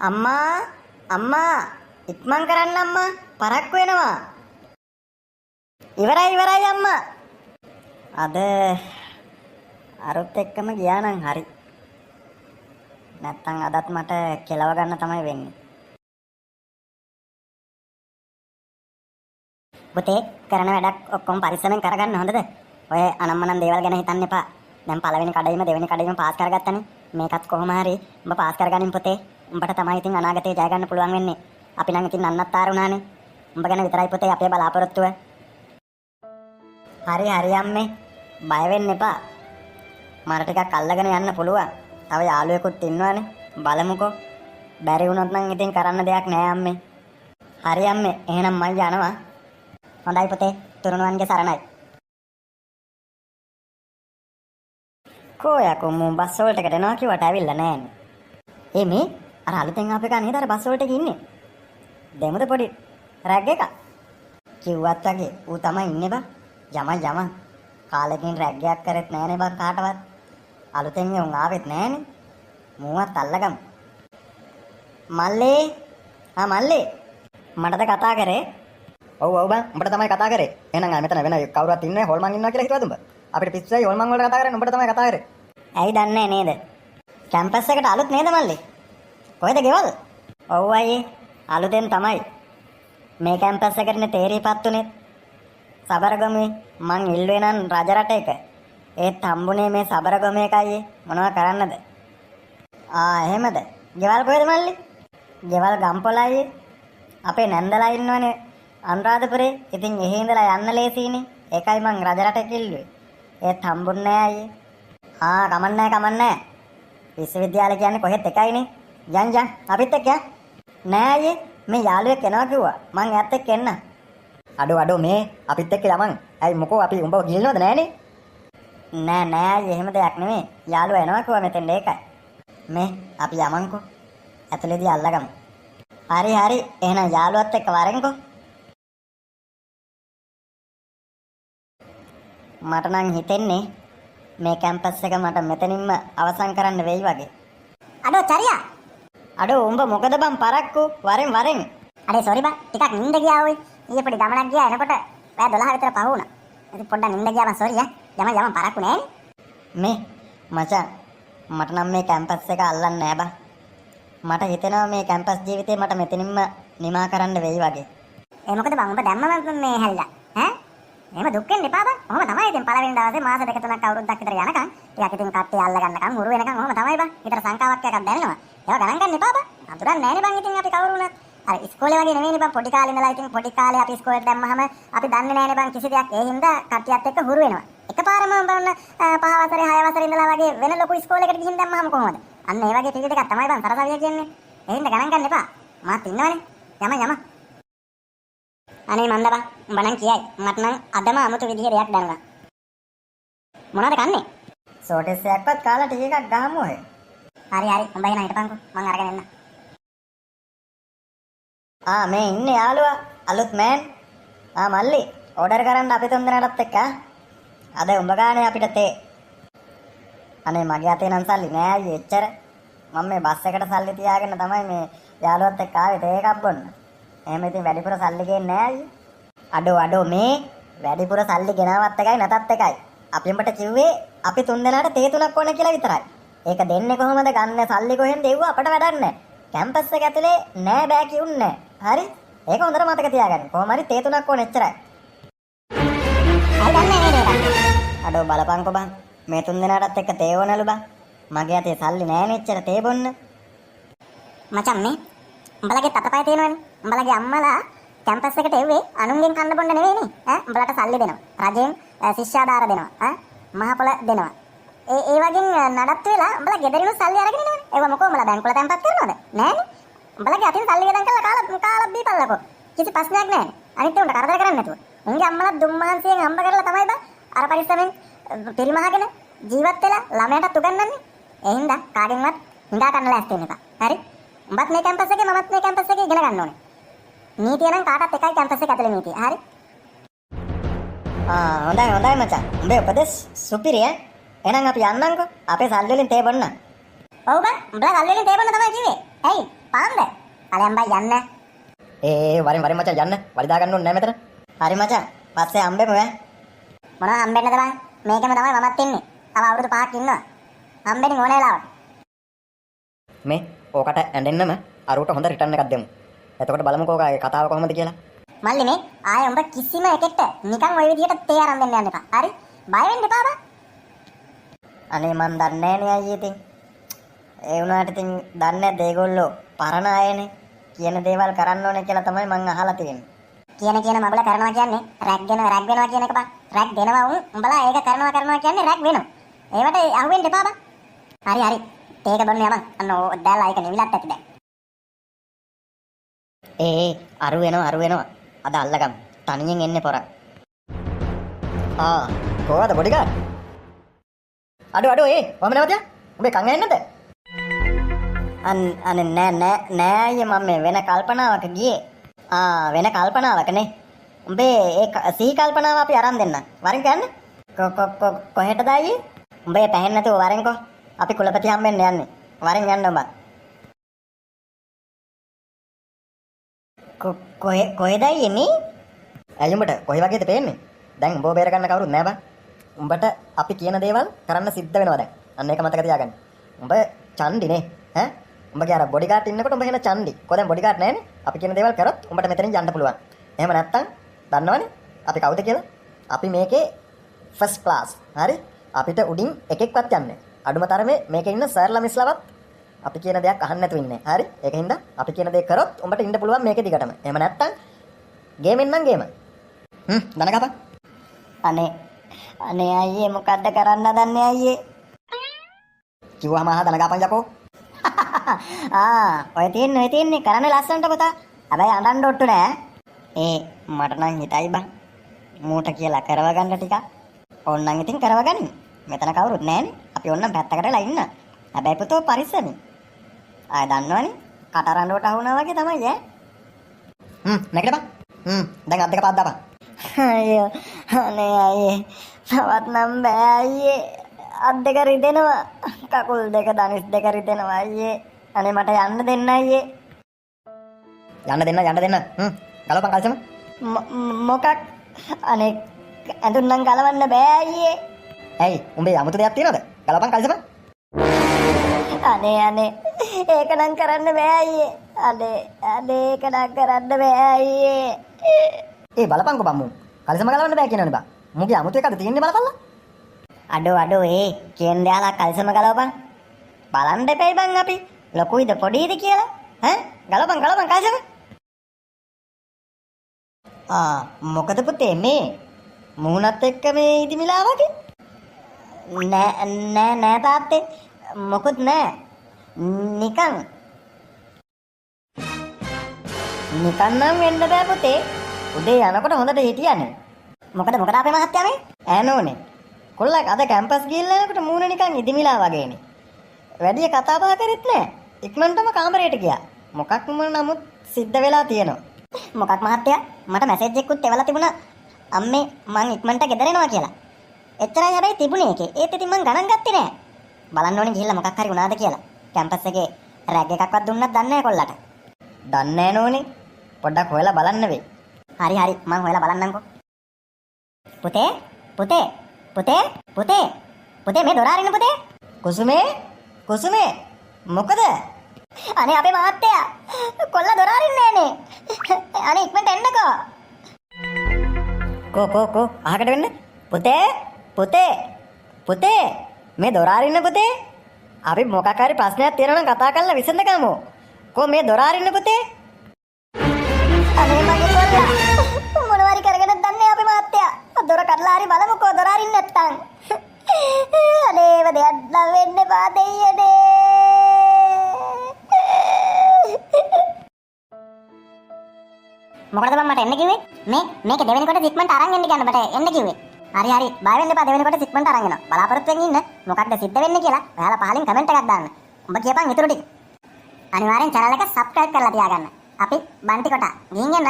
අම්මා අම්මා ඉක්මන් කරන්න අම්මා පරක්කු වෙනවා. ඉවරයි අම්මා. අද අරුත් එක්කම ගියා නම් හරි. නැත්තම් අදත් මට කෙලව ගන්න තමයි වෙන්නේ. පුතේ කරන වැඩක් ඔක්කොම පරිස්සමෙන් කරගන්න හොඳද? ඔය අනම්මනම් දේවල් ගැන හිතන්න එපා. දැන් පළවෙනි කඩේම දෙවෙනි කඩේම පාස් කරගත්තනේ. මේකත් කොහොම හරි උඹ පාස් කරගනින් පුතේ. උඹට තමයි ඉතින් අනාගතේ ජය ගන්න පුළුවන් වෙන්නේ. අපි නම් ඉතින් නන්නත්තර උනානේ. උඹ ගැන විතරයි පුතේ අපේ බලාපොරොත්තුව. හරි අම්මේ. බය වෙන්න එපා. මට ටිකක් අල්ලගෙන යන්න පුළුවන්. තව යාළුවෙකුත් ඉන්නවනේ. බලමුකෝ. බැරි වුණොත් නම් ඉතින් කරන්න දෙයක් නෑ අම්මේ. හරි අම්මේ. එහෙනම් මම යනවා. හොඳයි පුතේ. තුරුණුවන්ගේ සරණයි. කොයකෝ මම බස් වලට යනවා කිව්වට ඇවිල්ලා නෑනේ. මේ අර අලුතෙන් ආපු එක නේද අර බස් වලට ගින්නේ. දෙමුද පොඩි රැග් එක. කිව්වත් වගේ ඌ තමයි ඉන්නේ බා. යම කාලෙකින් රැග් එකක් කරෙත් නෑනේ බා කාටවත්. අලුතෙන් උන් ආවෙත් නෑනේ. මූවත් අල්ලගමු. මල්ලේ මල්ලේ මටද කතා කරේ? ඔව් බං උඹට තමයි කතා කරේ. එහෙනම් ආ මෙතන වෙන කවුරුවත් ඉන්නේ හොල්මන් ඉන්නවා කියලා හිතුවද උඹ? අපිට පිස්සුයි හොල්මන් වලට කතා කරන්නේ උඹට තමයි කතා කරේ. ඇයි දන්නේ නේද? කැම්පස් එකට අලුත් නේද මල්ලේ? කොහෙද ගෙවල්? ඔව් අයියේ අලුතෙන් තමයි. මේ කැම්පස් එකටනේ තේරීපත් උනේ. සබරගමේ මං ඉල්ලුවේ නම් රජරට එක. ඒත් හම්බුනේ මේ සබරගමේ එකයි. මොනවා කරන්නද? එහෙමද? ගෙවල් කොහෙද මල්ලේ? ගෙවල් ගම්පොළයි. අපේ නැන්දලා ඉන්නවනේ අනුරාධපුරේ. ඉතින් එහෙ ඉඳලා යන්න ලේසියිනේ. ඒකයි මං රජරට කිල්ලුවේ. ඒත් හම්බුන්නේ නෑ අයියේ. කමන්නේ. විශ්වවිද්‍යාලය කියන්නේ කොහෙත් එකයිනේ. යන් අපිත් එක්ක නෑ අයියේ. මේ යාළුවෙක් එනවා කිව්වා. මං එයාත් එක්ක එන්න. අඩෝ මේ අපිත් එක්ක යමන්. ඇයි මොකෝ අපි උඹව ගිල්නවද නෑනේ? නෑ අයියේ එහෙම දෙයක් නෙමෙයි. යාළුවා එනවා කිව්වා මෙතෙන් ඒකයි. මේ අපි යමන්කෝ. ඇතුලේදී අල්ලගමු. හරි. එහෙනම් යාළුවත් එක්ක වරෙන්කෝ. මට නම් හිතෙන්නේ මේ කැම්පස් එක මට මෙතනින්ම අවසන් කරන්න වෙයි වගේ. අඩෝ චරියා. අඩෝ උඹ මොකද බං පරක්කු වරෙන්. අනේ සෝරි බං ටිකක් නිින්ද ගියා ඔය. ඊයේ පොඩි ගමනක් ගියා එනකොට රෑ 12 විතර පහ වුණා. ඉතින් පොඩ්ඩක් නිින්ද ගියා බං සෝරි යම පරක්කු නෑනේ. මේ මචං මට නම් මේ කැම්පස් එක අල්ලන්නේ නෑ බං. මට හිතෙනවා මේ කැම්පස් ජීවිතේ මට මෙතනින්ම නිමා කරන්න වෙයි වගේ. ඒ මොකද බං උඹ දැම්මම මේ හැල්ලා. එහෙම දුක් වෙන්න එපා බං. ඔහොම තමයි ඉතින් පළවෙනි දවසේ මාස දෙක තුනක් අවුරුද්දක් විතර යනකම් ටිකක් ඉතින් කට්ටිය අල්ල ගන්නකම් හුරු වෙනකම් ඔහොම තමයි බං. ඊතර සංකාවක් එකක් දැනෙනවා. ඒවා ගණන් ගන්න එපා බං. අඳුරන්නේ නෑනේ බං ඉතින් අපි කවුරු වුණත්. අර ඉස්කෝලේ වගේ නෙවෙයිනේ බං පොඩි කාලේ ඉඳලා ඉතින් පොඩි කාලේ අපි ඉස්කෝලේට දැම්මහම අපි දන්නේ නෑනේ බං කිසි දෙයක්. ඒ හින්දා කට්ටියත් එක්ක හුරු වෙනවා. එකපාරම බලන්න 5 වසරේ 6 වසරේ ඉඳලා වගේ වෙන ලොකු ඉස්කෝලේකට ගිහින් දැම්මහම කොහොමද? අන්න ඒ වගේ ටික එකක් තමයි බං සරසවිය කියන්නේ. ඒ හින්දා ගණන් ගන්න එපා. මාත් ඉන්නවනේ. යම. අනේ මන්ද බං උඹ නම් කියයි. මට නම් අදම අමුතු විදිහේ දෙයක් දැනුණා. මොනවද කන්නේ? සෝටස් එකක්වත් කාලා ටී එකක් ගහමු ඔය. හරි උඹ එන හිටපන්කෝ මං අරගෙන එන්න. මේ ඉන්නේ යාළුවා අලුත් මෑන්. මල්ලි ඕඩර් කරන්න අපි තුන් දෙනාටත් එක්ක. අද උඹ ගානේ අපිට තේ. අනේ මගේ අතේ නම් සල්ලි නෑ අයියේ එච්චර. මම මේ බස් එකට සල්ලි තියාගෙන තමයි මේ යාළුවත් එක්ක ආවේ තේ එකක් බොන්න. එහෙම ඉතින් වැඩිපුර සල්ලි ගේන්නේ නෑ අයියේ. අඩෝ මේ වැඩිපුර සල්ලි ගෙනාවත් එකයි නැතත් එකයි. අපි උඹට කිව්වේ අපි තුන් දෙනාට තේ තුනක් ඕන කියලා විතරයි. ඒක දෙන්නේ කොහොමද? ගන්න සල්ලි කොහෙන්ද එව්ව අපට වැඩක් නෑ. කැම්පස් එක ඇතුලේ නෑ බෑ කිව්න්නේ නෑ. හරි? ඒක හොඳට මතක තියාගන්න. කොහොම හරි තේ තුනක් ඕන එච්චරයි. අඩෝ බලපන්කෝ බං. මේ තුන් දෙනාටත් එක්ක තේ ඕනලු බං. මගේ අතේ සල්ලි නෑනේ එච්චර තේ බොන්න. මචං මේ උඹලගේ තතපය තියෙනවනේ. උඹලගේ අම්මලා කැම්පස් එකට එව්වේ අනුන්ගෙන් කන්න බොන්න නෙවෙයිනේ. උඹලට සල්ලි දෙනවා. රජෙන් ශිෂ්‍යාධාර දෙනවා. මහපොළ දෙනවා. ඒ වගේ නඩත්තු වෙලා උඹලා ගෙදරිනු සල්ලි අරගෙන එනවනේ. ඒව මොකෝ උඹලා බැංකුවල තැන්පත් කරනවද? නෑනේ. උඹලගේ අතින් සල්ලි ගෙදන් කරලා කාලා බීපල්ලකෝ. කිසි ප්‍රශ්නයක් නෑනේ. අනිත් උන්ට කරදර කරන්නේ නැතුව. උන්ගේ අම්මලා දුම්මහන්සියෙන් හම්බ කරලා තමයි බා අර පරිස්සමෙන් පිරිමහගෙන ජීවත් වෙලා ළමයාටත් උගන්වන්නේ. ඒ හින්දා කාගෙන්වත් හිඟා කන්න ලෑස්ති වෙන්න එපා. හරි? උඹත් මේ කැම්පස් එකේ මමත් මේ කැම්පස් එකේ ඉගෙන ගන්න ඕනේ. නීතිය නම් කාටත් එකයි කැම්පස් එක ඇතුලේ නීතිය. හරි? හොඳයි මචං. උඹේ උපදෙස් සුපිරි ඈ. එහෙනම් අපි යන්නම්කෝ. අපේ සල්ලි වලින් තේ බොන්න. ඔව් බං. උඹලා සල්ලි වලින් තේ බොන්න තමයි කිව්වේ. ඇයි? පාන්ද? අලයන් බයි යන්න. වරින් මචං යන්න. වලිදා ගන්න ඕනේ නැහැ මෙතන. හරි මචං. පස්සේ හම්බෙමු ඈ. මොනවා හම්බෙන්නද බං? මේකම තමයි මමත් ඉන්නේ. තව අවුරුදු 5ක් ඉන්නවා. හම්බෙන්නේ ඕන වෙලාවට. මේ ඕකට ඇඬෙන්නම අරුවට හොඳ රිටර්න් එකක් දෙමු. එතකොට බලමුකෝ ඔකගේ කතාව කොහොමද කියලා. මල්ලි මේ ආයෙ උඹ කිසිම එකෙක්ට නිකන් ওই විදිහට තේ අරන් දෙන්න යන්න එපා. හරි? බය වෙන්න එපා බං. අනේ මන් දන්නේ නෑනේ අයියේ ඉතින්. ඒ වුණාට ඉතින් දන්නේ නැද්ද ඒගොල්ලෝ පරණ අයනේ. කියන දේවල් කරන්න ඕනේ කියලා තමයි මං අහලා තියෙන්නේ. කියන මබල කරනවා කියන්නේ රැක් වෙනවා කියන එක බං. රැක් දෙනවා උඹලා ඒක කරනවා කියන්නේ රැක් වෙනවා. ඒවට අහුවෙන්න එපා බං. හරි. තේක බොන්න යමන්. අන්න දැල්ලා ඒක නිවිලත් ඇති දැන්. අරු වෙනවා. අද අල්ලගම්. තනියෙන් එන්නේ පොර. කොහොමද බොඩිගාඩ්? අඩෝ මම නැවතියා. උඹේ කන් ඇහෙන්නේ නැද්ද? අනේ නෑ අයියේ මම මේ වෙන කල්පනාවක ගියේ. වෙන කල්පනාවකනේ. උඹේ ඒ සිහි කල්පනාව අපි අරන් දෙන්න. වරින් යන්න. කොහෙටද අයියේ? උඹේ පැහෙන්න නැතුව වරින්කෝ. අපි කුලපති හම්බෙන්න යන්නේ. වරින් යන්න උඹ. කොහෙද අයියේ මේ? ඇයි උඹට කොයි වගේද පේන්නේ? දැන් උඹව බේර ගන්න කවුරුත් නෑ බං. උඹට අපි කියන දේවල් කරන්න සිද්ධ වෙනවා දැන්. අන්න ඒක මතක තියාගන්න. උඹ චන්ඩිනේ ඈ උඹගේ අර බොඩිගාඩ් ඉන්නකොට උඹ කියන චන්ඩි. කොහෙන්ද බොඩිගාඩ් නැහැනේ. අපි කියන දේවල් කරොත් උඹට මෙතනින් යන්න පුළුවන්. එහෙම නැත්තම් දන්නවනේ අපි කවුද කියලා? අපි මේකේ ෆස්ට් ක්ලාස්. හරි? අපිට උඩින් එකෙක්වත් යන්නේ. අඩුම තරමේ මේකේ ඉන්න සර්ලා මිස්ලාවත් අපි කියන දෙයක් අහන්න නැතුව ඉන්නේ. හරි? ඒකින්ද අපි කියන දේ කරොත් උඹට ඉන්න පුළුවන් මේකේ දිගටම. එහෙම නැත්තම් ගේමෙන් නම් ගේම. දනගපන්. අනේ අයියේ මොකද්ද කරන්න හදන්නේ අයියේ? කිව්වම දනගපන් යකෝ. ඔය තියෙන්නේ කරන්න ලස්සනට පුතා. හැබැයි අඬන්න ඔට්ටු නෑ. මට නම් හිතයි බං. මූට කියලා කරව ගන්න ටිකක්. ඕන්නම් ඉතින් කරව ගනින්. මෙතන කවුරුත් නෑනේ. අපි ඕන්නම් පැත්තකටලා ඉන්න. හැබැයි පුතෝ පරිස්සමින්. ආය දන්නවනේ. කටරඬුවට අහුණා වගේ තමයි ඈ. නැගිටපන්. දැන් අත් දෙක පාත් දාපන්. අයියෝ අනේ අයියේ. තවත් නම් බෑ අයියේ. අත් දෙක රිදෙනවා. කකුල් දෙක දනිස් දෙක රිදෙනවා අයියේ. අනේ මට යන්න දෙන්න අයියේ. යන්න දෙන්න. ගලවපන් කල්සම. මොකක්? අනේ ඇඳුම් නම් ගලවන්න බෑ අයියේ. ඇයි? උඹේ 아무තු දෙයක් තියනවද? ගලවපන් කල්සම. අනේ ඒක නම් කරන්න බෑ අයියේ. අනේ ඒක නම් කරන්න බෑ අයියේ. බලපන්කෝ බම්මු. කල්සම ගලවන්න බෑ කියනවනේ බා. මුගේ 아무තු එකද තියෙන්නේ බලපල්ලා. අඩෝ කියන දාලා කල්සම ගලවපන්. බලන්න දෙපයි බං අපි. ලොකුයිද පොඩියිද කියලා? ගලවපන් කල්සම. මොකද පුතේ මේ මුහුණත් එක්ක මේ ඉදිමිලා වගේ? නෑ තාත්තේ. මොකුත් නෑ. නිකන් නම් වෙන්න බෑ පුතේ. උදේ යනකොට හොඳට හිටියනේ. මොකද අපේ මහත්තයා මේ? ඈනෝනේ. කොල්ලක් අද කැම්පස් ගිහිල්ලා යනකොට මූණ නිකන් ඉදිමිලා වගේනේ. වැඩි කතා බහ කරෙත් නෑ. ඉක්මනටම කාමරයට ගියා. මොකක් නමුත් සිද්ධ වෙලා තියෙනවා. මොකක් මහත්තයා? මට මැසේජ් එකකුත් එවලා තිබුණා. අම්මේ මං ඉක්මනට ගෙදර එනවා කියලා. එච්චරයි හැබැයි තිබුණේ ඒකේ. ඒත් ඉතින් මං ගණන් ගත්තේ නෑ. බලන්න ඕනේ ගිහිල්ලා මොකක් හරි වුණාද කියලා. කැම්පස් එකේ රැග් එකක්වත් දුන්නත් දන්නේ නෑ කොල්ලට. දන්නේ නෑ නෝනේ. පොඩ්ඩක් හොයලා බලන්න වෙයි. හරි මං හොයලා බලන්නම්කෝ. පුතේ මේ දොර අරින්න පුතේ. කුසුමේ මොකද? අනේ අපේ මහත්තයා කොල්ලා දොර අරින්නේ නෑනේ. අනේ ඉක්මනට එන්නකෝ. කෝ අහකට වෙන්න. පුතේ මේ දොර අරින්න පුතේ. අපි මොකක් හරි ප්‍රශ්නයක් තියෙනවා නම් කතා කරලා විසඳගමු. මේ දොර අරින්න පුතේ. අනේ මගේ කොල්ලා මොනවාරි කරගෙන දන්නේ අපේ මහත්තයා. දොර කඩලා හරි බලමුකෝ දොර අරින්න නැත්තම්. අනේ ඒව දෙයක් නම් වෙන්න එපා දෙයියනේ. මොකටද මම මට එන්න කිව්වේ? මේක දෙවෙනි කොට ඉක්මනට අරන් එන්න කියන්න මට එන්න කිව්වේ. හරි බය වෙන්න එපා දෙවෙනි කොට ඉක්මනට අරන් එනවා. බලාපොරොත්තු වෙමින් ඉන්න. මොකක්ද සිද්ධ වෙන්නේ කියලා ඔයාලා පහලින් කමෙන්ට් එකක් දාන්න. උඹ කියපන් ඊටු ටික. අනිවාර්යෙන් channel එක subscribe කරලා තියාගන්න. අපි බන්ටි කොටා ගිහින් එන්න.